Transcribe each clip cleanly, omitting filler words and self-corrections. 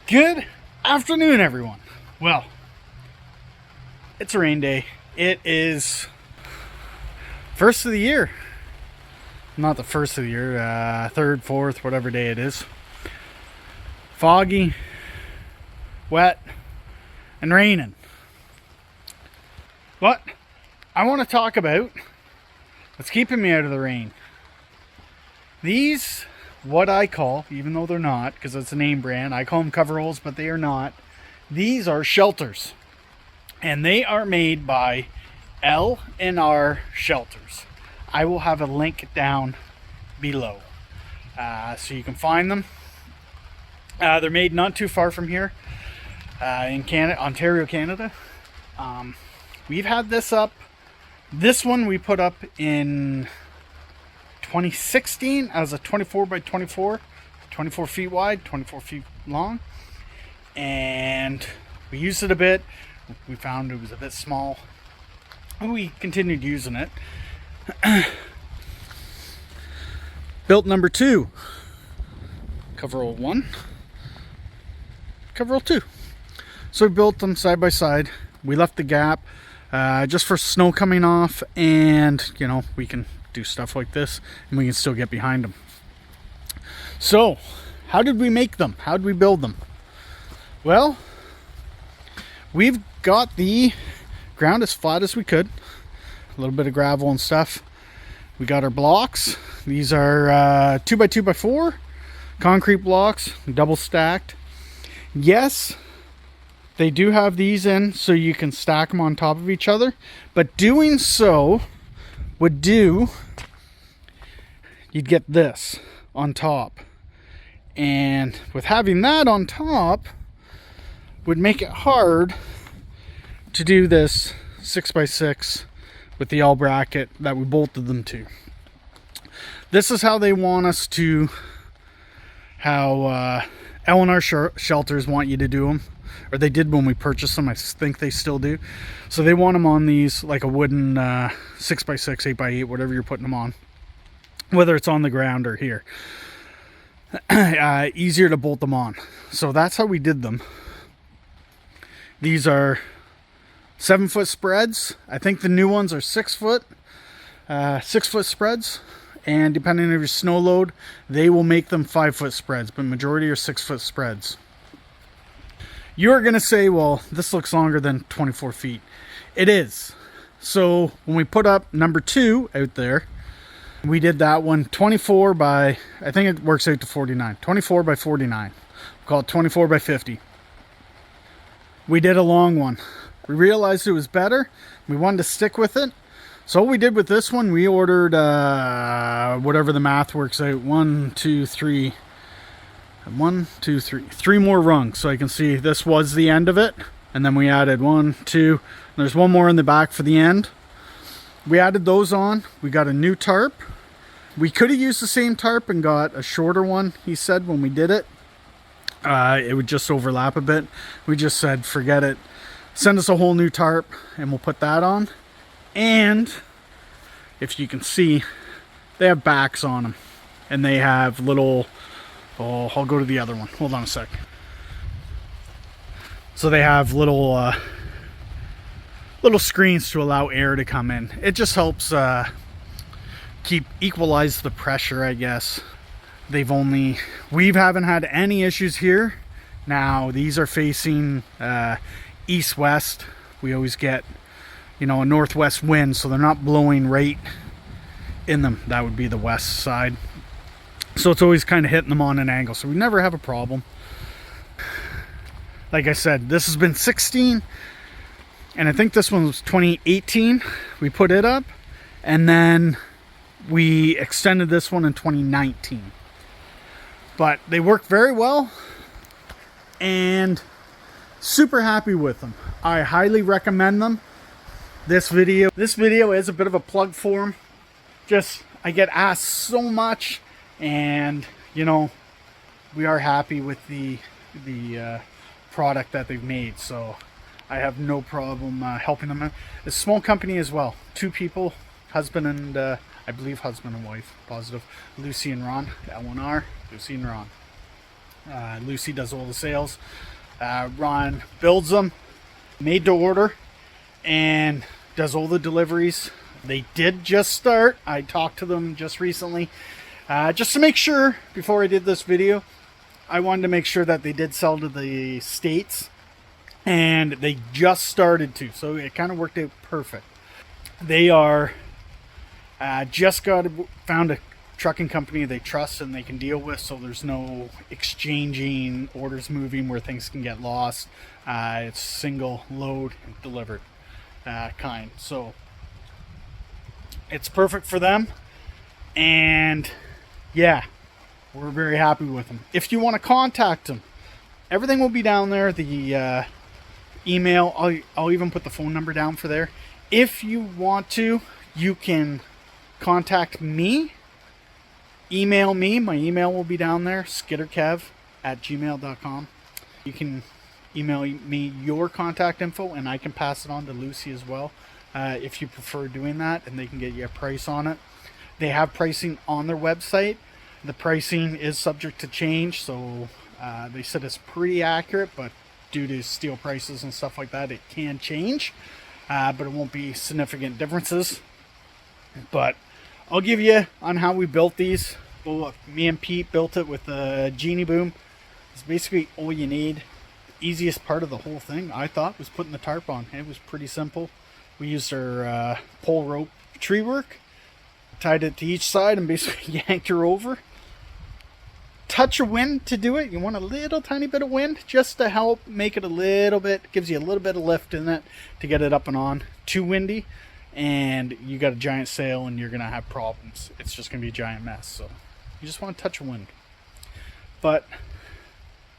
Good afternoon, everyone. Well, it's a rain day. It is first of the year. Not the first of the year, third, fourth, whatever day it is. Foggy, wet, and raining. But I want to talk about what's keeping me out of the rain. These, what I call, even though they're not, because it's a name brand, I call them coveralls, but they are not. These are shelters. And they are made by landrshelters. I will have a link down below, so you can find them. They're made not too far from here, in Canada, Ontario, Canada. We've had this up. This one we put up in 2016 as a 24 by 24, 24 feet wide, 24 feet long, and we used it a bit. We found it was a bit small, and we continued using it. Built number 2, coverall 1, coverall 2. So we built them side by side. We left the gap just for snow coming off, and you know, we can do stuff like this and we can still get behind them. So how did we make them? How did we build them? Well, we've got the ground as flat as we could, a little bit of gravel and stuff. We got our blocks. These are 2x2x4 concrete blocks, double stacked. Yes, they do have these in so you can stack them on top of each other, but doing so would do, you'd get this on top, and with having that on top would make it hard to do this 6x6 with the L bracket that we bolted them to. This is how they want us to, how Shelters want you to do them, or they did when we purchased them. I think they still do. So they want them on these like a wooden 6x6, 8x8, whatever you're putting them on, whether it's on the ground or here. Easier to bolt them on. So that's how we did them. These are 7-foot spreads. I think the new ones are 6-foot, 6-foot spreads. And depending on your snow load, they will make them 5-foot spreads, but majority are 6-foot spreads. You're going to say, well, this looks longer than 24 feet. It is. So when we put up number 2 out there, we did that one 24 by, I think it works out to 49. 24 by 49. We call it 24 by 50. We did a long one. We realized it was better. We wanted to stick with it. So what we did with this one, we ordered, whatever the math works out, 3 more rungs. So I can see this was the end of it. And then we added 1, 2, there's one more in the back for the end. We added those on. We got a new tarp. We could have used the same tarp and got a shorter one, he said, when we did it. It would just overlap a bit. We just said, forget it. Send us a whole new tarp and we'll put that on. And if you can see, they have backs on them. And they have little, oh, I'll go to the other one. Hold on a sec. So they have little screens to allow air to come in. It just helps equalize the pressure, I guess. We haven't had any issues here. Now these are facing east-west. We always get, you know, a northwest wind, so they're not blowing right in them. That would be the west side. So it's always kind of hitting them on an angle, so we never have a problem. Like I said, this has been 16, and I think this one was 2018. We put it up, and then we extended this one in 2019. But they work very well, and super happy with them. I highly recommend them. This video is a bit of a plug for them. Just, I get asked so much, and you know, we are happy with the product that they've made, so I have no problem helping them out. It's a small company as well. 2 people, husband and I believe husband and wife, positive. Lucy and Ron, L1R, Lucy and Ron. Lucy does all the sales. Ron builds them, made to order, and does all the deliveries. They did just start. I talked to them just recently, just to make sure before I did this video. I wanted to make sure that they did sell to the States, and they just started to, so it kind of worked out perfect. They are found a trucking company they trust and they can deal with, so there's no exchanging orders moving where things can get lost. It's single load delivered kind, so it's perfect for them. And yeah, we're very happy with them. If you want to contact them, everything will be down there. The email, I'll even put the phone number down for there. If you want to, you can contact me, email me. My email will be down there, skidderkev@gmail.com. You can email me your contact info and I can pass it on to Lucy as well, if you prefer doing that, and they can get you a price on it. They have pricing on their website. The pricing is subject to change, so they said it's pretty accurate, but due to steel prices and stuff like that, it can change, but it won't be significant differences. But I'll give you on how we built these. Well, look, me and Pete built it with a genie boom. It's basically all you need. The easiest part of the whole thing, I thought, was putting the tarp on. It was pretty simple. We used our pole rope tree work, tied it to each side, and basically yanked her over. Touch of wind to do it. You want a little tiny bit of wind just to help make it a little bit, gives you a little bit of lift in it to get it up and on. Too windy and you got a giant sail and you're gonna have problems. It's just gonna be a giant mess. So you just want a touch of wind. But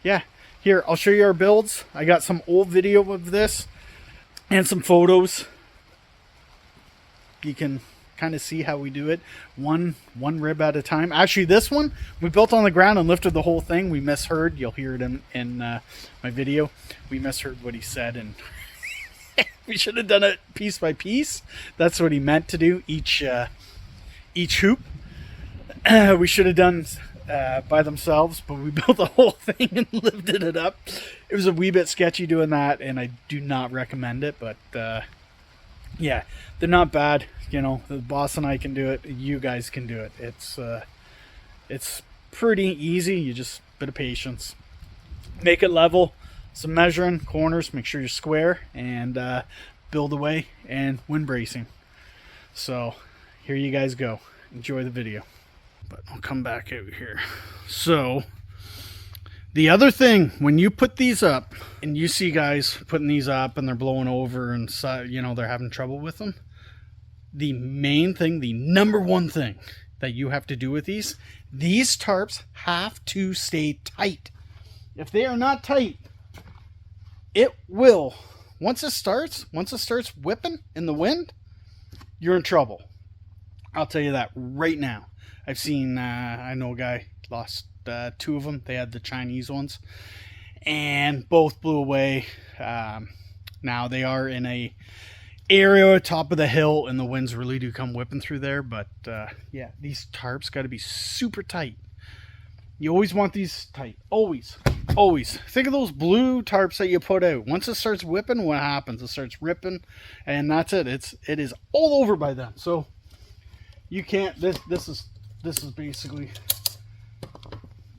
yeah, here I'll show you our builds. I got some old video of this and some photos. You can kind of see how we do it, one rib at a time. Actually, this one we built on the ground and lifted the whole thing. We misheard. You'll hear it in my video. We misheard what he said, and we should have done it piece by piece. That's what he meant to do. Each hoop we should have done by themselves, but we built the whole thing and lifted it up. It was a wee bit sketchy doing that, and I do not recommend it, but yeah, they're not bad. You know, the boss and I can do it. You guys can do it. It's pretty easy. You just a bit of patience. Make it level. Some measuring corners. Make sure you're square, and build away and wind bracing. So here you guys go. Enjoy the video. But I'll come back out here. So the other thing, when you put these up and you see guys putting these up and they're blowing over and you know they're having trouble with them, the main thing, the number one thing that you have to do with these tarps have to stay tight. If they are not tight, it will, once it starts whipping in the wind, you're in trouble. I'll tell you that right now. I've seen, I know a guy lost 2 of them. They had the Chinese ones and both blew away. Now they are in a area top of the hill and the winds really do come whipping through there, but yeah, these tarps got to be super tight. You always want these tight, always. Think of those blue tarps that you put out. Once it starts whipping, what happens? It starts ripping, and that's it. It is all over by then. So you can't. This is basically,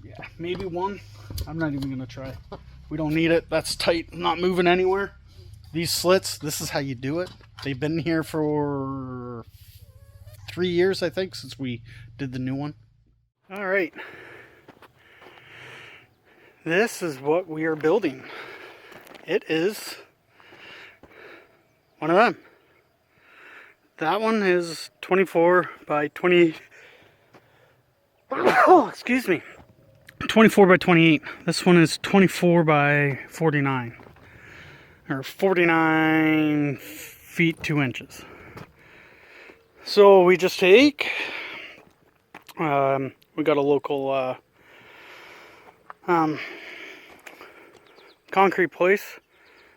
yeah, maybe one. I'm not even gonna try. We don't need it. That's tight. Not moving anywhere. These slits, this is how you do it. They've been here for 3 years, I think, since we did the new one. All right. This is what we are building. It is one of them. That one is 24 by 20. Oh, excuse me. 24 by 28. This one is 24 by 49. Or 49 feet 2 inches. So we just take, we got a local concrete place.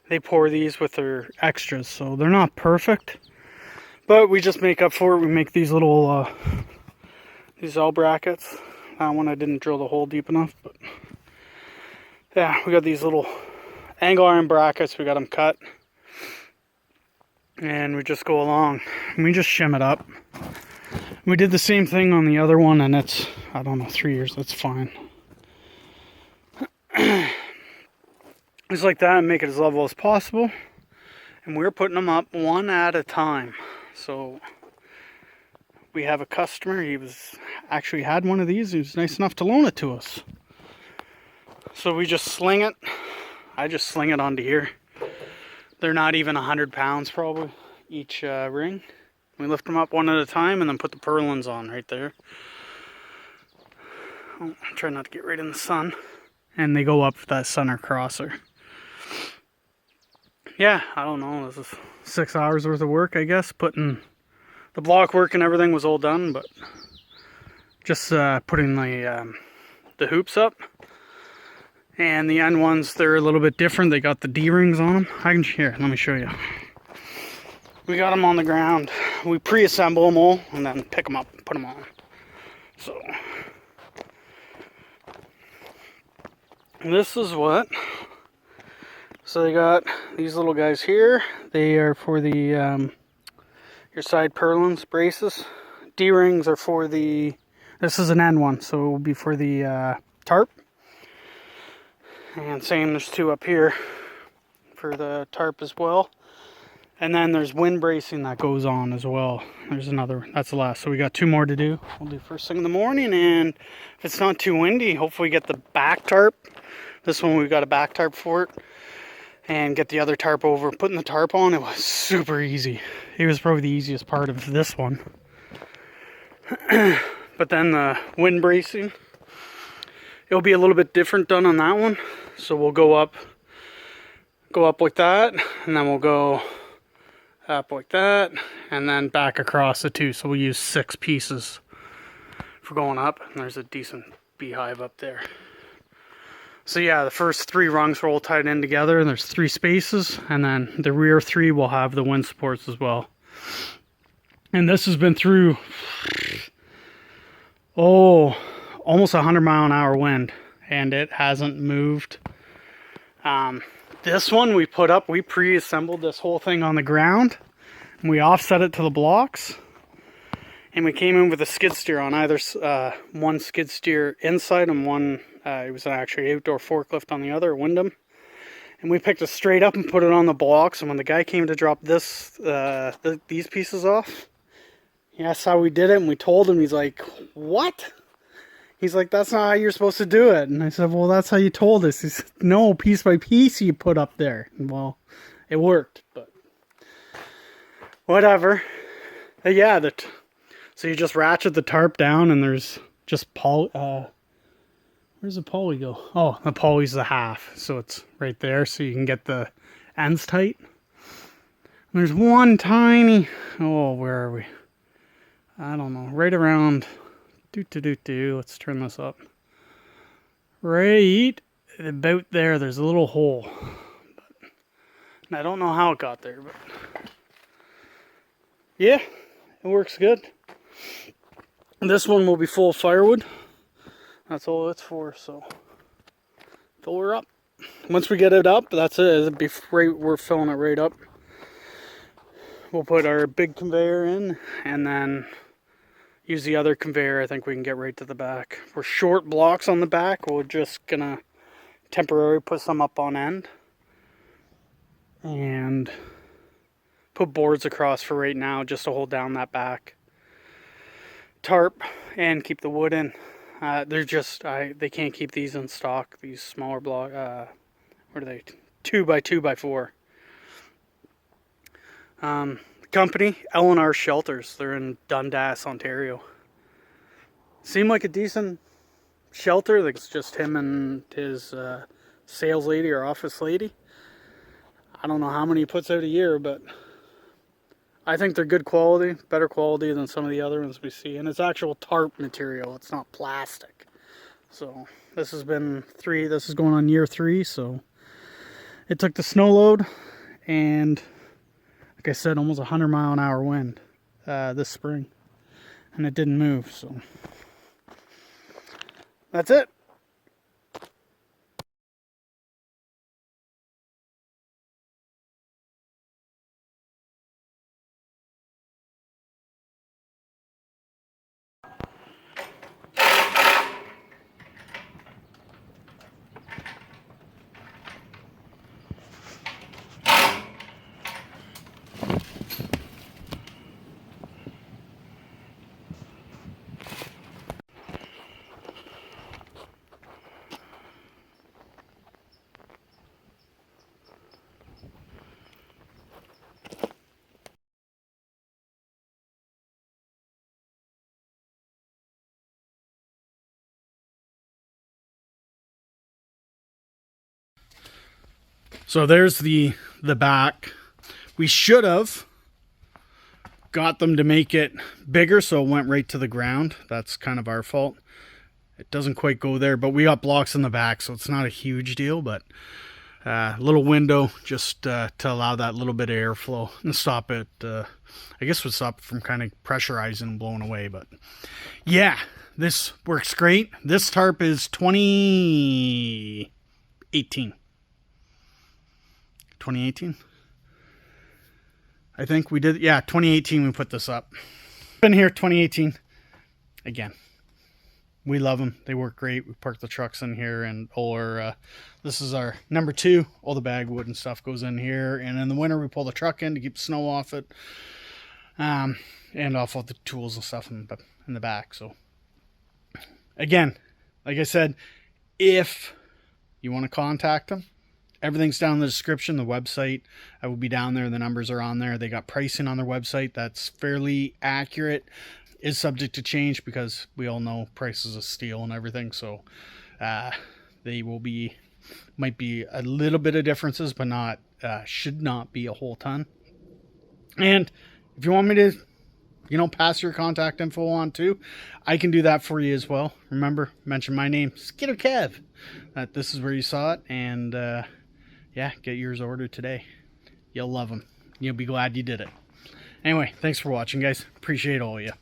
They pour these with their extras, so they're not perfect, but we just make up for it. We make these little these L brackets. That one I didn't drill the hole deep enough, but yeah, we got these little angle iron brackets. We got them cut. And we just go along. And we just shim it up. We did the same thing on the other one, and it's, I don't know, 3 years. That's fine. Just like that, and make it as level as possible. And we're putting them up one at a time. So we have a customer. He was actually had one of these. He was nice enough to loan it to us. So we just sling it. I just sling it onto here. They're not even 100 pounds probably each ring. We lift them up one at a time and then put the purlins on right there. Oh, try not to get right in the sun. And they go up that center crosser. Yeah, I don't know. This is 6 hours worth of work, I guess. Putting the block work and everything was all done, but just putting the hoops up. And the end ones, they're a little bit different. They got the D-rings on them. Here, let me show you. We got them on the ground. We pre-assemble them all and then pick them up and put them on. So this is what. So they got these little guys here. They are for the your side purlins, braces. D-rings are for the, this is an end one, so it will be for the tarp. And same, there's two up here for the tarp as well. And then there's wind bracing that goes on as well. There's another, that's the last. So we got 2 more to do. We'll do first thing in the morning, and if it's not too windy, hopefully get the back tarp. This one we've got a back tarp for it. And get the other tarp over. Putting the tarp on, it was super easy. It was probably the easiest part of this one. But then the wind bracing, it'll be a little bit different done on that one. So we'll go up like that, and then we'll go up like that, and then back across the two. So we'll use 6 pieces for going up, and there's a decent beehive up there. So yeah, the first 3 rungs are all tied in together, and there's 3 spaces, and then the rear 3 will have the wind supports as well. And this has been through, almost 100-mile-an-hour wind, and it hasn't moved. This one we put up, we pre-assembled this whole thing on the ground, and we offset it to the blocks, and we came in with a skid steer on either, one skid steer inside and one, it was actually an outdoor forklift on the other, Windham. And we picked it straight up and put it on the blocks, and when the guy came to drop this, these pieces off, he asked how we did it, and we told him. He's like, what? He's like, that's not how you're supposed to do it. And I said, well, that's how you told us. He said, no, piece by piece you put up there. And well, it worked, but whatever. But yeah, so you just ratchet the tarp down, and there's just where's the pulley go? Oh, the pulley's the half, so it's right there, so you can get the ends tight. And there's one tiny, where are we? I don't know, right around, let's turn this up. Right about there, there's a little hole. And I don't know how it got there, but yeah, it works good. This one will be full of firewood. That's all it's for, so fill her up. Once we get it up, that's it. It'll be right, we're filling it right up. We'll put our big conveyor in, and then use the other conveyor. I think we can get right to the back. We're short blocks on the back. We're just gonna temporarily put some up on end and put boards across for right now, just to hold down that back tarp and keep the wood in. They're just, they can't keep these in stock, these smaller block, what are they, 2x2x4. The company, landrshelters, they're in Dundas, Ontario. Seemed like a decent shelter. Like it's just him and his sales lady or office lady. I don't know how many he puts out a year, but I think they're good quality, better quality than some of the other ones we see. And it's actual tarp material, it's not plastic. So this has been this is going on year 3, so it took the snow load, and like I said, almost 100-mile-an-hour wind this spring, and it didn't move, so that's it. So there's the back. We should have got them to make it bigger so it went right to the ground. That's kind of our fault. It doesn't quite go there, but we got blocks in the back, so it's not a huge deal, but a little window just to allow that little bit of airflow and stop it. I guess would stop it from kind of pressurizing and blowing away. But yeah, this works great. This tarp is 2018. 2018? I think we did. Yeah, 2018 we put this up. Been here 2018. Again, we love them. They work great. We park the trucks in here, and this is our number 2. All the bag wood and stuff goes in here, and in the winter we pull the truck in to keep the snow off it, and off all the tools and stuff in the back. So again, like I said, if you want to contact them, everything's down in the description. The website, I will be down there. The numbers are on there. They got pricing on their website that's fairly accurate. Is subject to change because we all know prices of steel and everything. So they might be a little bit of differences, but not should not be a whole ton. And if you want me to, pass your contact info on too, I can do that for you as well. Remember, mention my name, Skidder Kev. This is where you saw it, and yeah, get yours ordered today. You'll love them. You'll be glad you did it. Anyway, thanks for watching, guys. Appreciate all of you.